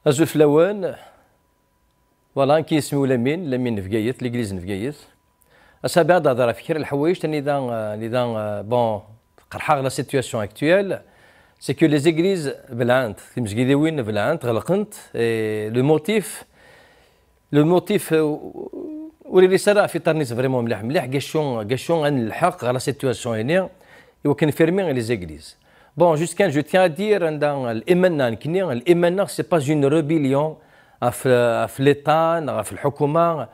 أزوف لوان فوالا كيسميو لامين نفقايت ليكليز نفقايت أسابيع هضر فكر الحوايج تاني دا بون قرحاغ لا سيتياسيون اكتويل سي كو لي زيكليز بلعانت المسكيداوين بلعانت غلقنت لو موتيف ولي راه في طرنيس فريمون مليح كاشون نلحق على سيتياسيون هنا وكان فيرمي لي زيكليز. Bon, jusqu'à je tiens à dire dans l'Iman, c'est pas une rébellion في l'État في الحكومة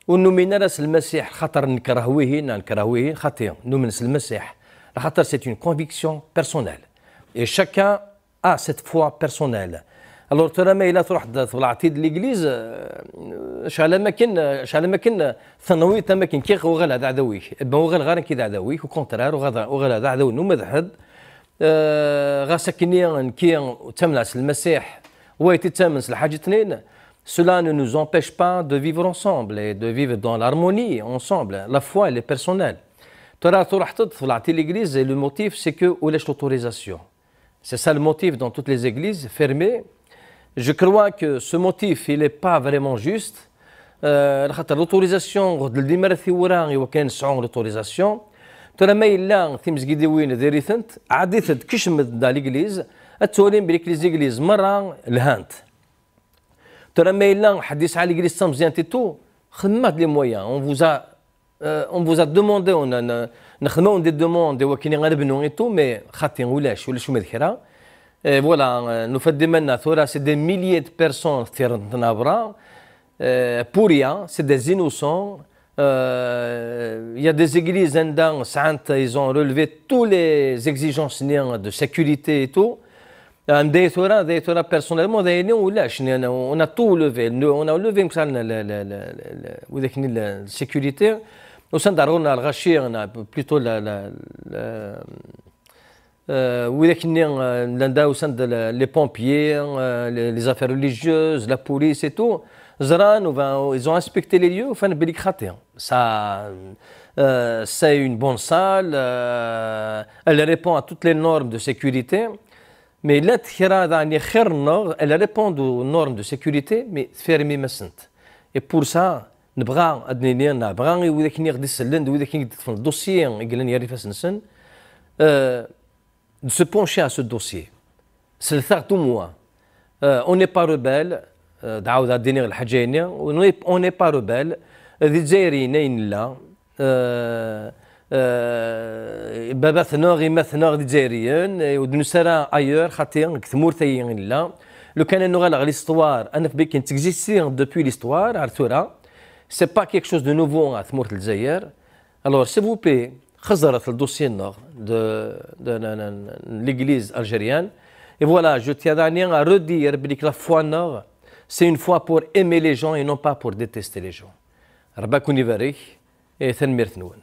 ونؤمن راس المسيح خاطر نكرهوه خاطر نؤمن المسيح خاطر c'est une conviction personnelle et chacun a cette foi personnelle. Alors ترى ما إلا تروح طلعتي للإجليز شحال ما كان ثانوي تما كاين كي وغال هذا عدويك وغال غير كي عدويك وكونترار وغال هذا عدو نوم حد غاسكني كي تمنع المسيح ويتتمن الحاجة اثنين. Cela ne nous empêche pas de vivre ensemble et de vivre dans l'harmonie ensemble. La foi, elle est personnelle. Tu as l'église et le motif, c'est que où est l'autorisation. C'est ça le motif dans toutes les églises fermées. Je crois que ce motif, il n'est pas vraiment juste. L'autorisation, l'autorisation. Tu as ما في مسجدين ذريثنت عادثت كشمت دا l'église التولين بريك les églises مرة الهانت. ترى ما إلا حديث على l'église sans bien تيتو خدمات لي مويان on vous a demandé نخدموا دي دوموند وكاين غنبنوا ايتو مي خاطين ولا شو مذكره فوالا نفدمنا ثورا سي دي ميليي دو بيرسون تنابرا pour rien c'est des innocents. Il y a des églises ils ont relevé toutes les exigences de sécurité et tout. Personnellement, on a tout levé. On a levé la sécurité. Au sein d'Aron, on a plutôt les pompiers, les affaires religieuses, la police et tout. Ils ont inspecté les lieux. Ça, c'est une bonne salle. Elle répond à toutes les normes de sécurité. Mais elle répond aux normes de sécurité, mais fermée maintenant. Et pour ça, nous de se pencher à ce dossier. C'est le third mois. On n'est pas rebelle. On n'est pas rebelle. ذي جزائريين لا بابثنا غير مثنا غير جزائريين ودنسرا ايور خاطر كثمور ثيين لا لو كان نغال ليستوار انا في بكين تكزيستي دوبوي ليستوار عرفتورا سي با كيك شوز دو نوفو ثمور الجزائر. الوغ سي فو بي خزرت الدوسيي نور de l'église algérienne et voilà je tiens à redire que la foi nord c'est une foi pour aimer les gens et non pas pour détester les gens. ربي يكون يبارك ثنمير ثنون.